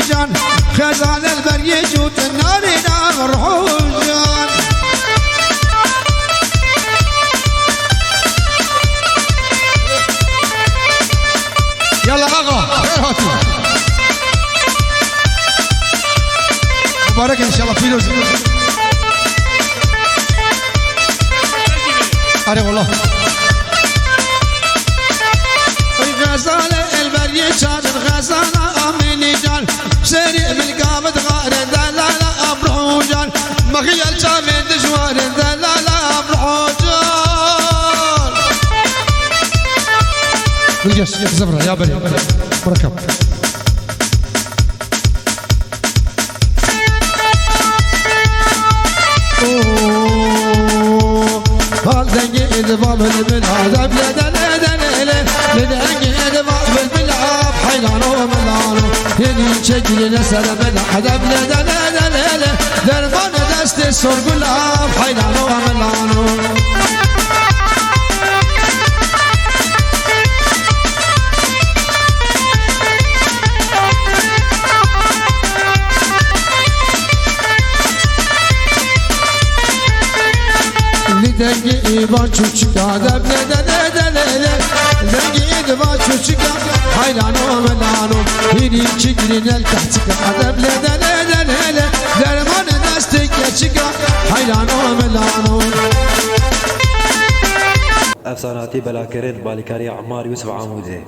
جان خزان البري جوت النار نار جان يلا اغا خير هاتي مبارك ان شاء الله فيروز اري والله غزال البري جان غزال امين جان سريع بالقامد غار دلال ابرو جان مخيل جامد دجوار دلال ابرو جان ويجس يا زبره يا بني مركب هل دنجي ادباب الملعب لدنجي ادباب الملعب حيلان وملانو يدين شجري نسل ملعب لدنجي دربان دست السر قلاب حيلان وملانو Dengi iba çuçka debledele Dengi iba çuçka hayrano melano Hirin çikrin el kahtika debledele Dermanı destek geçika hayrano melano أفساناتي بلاكرين بالكاري عمار يوسف عمودي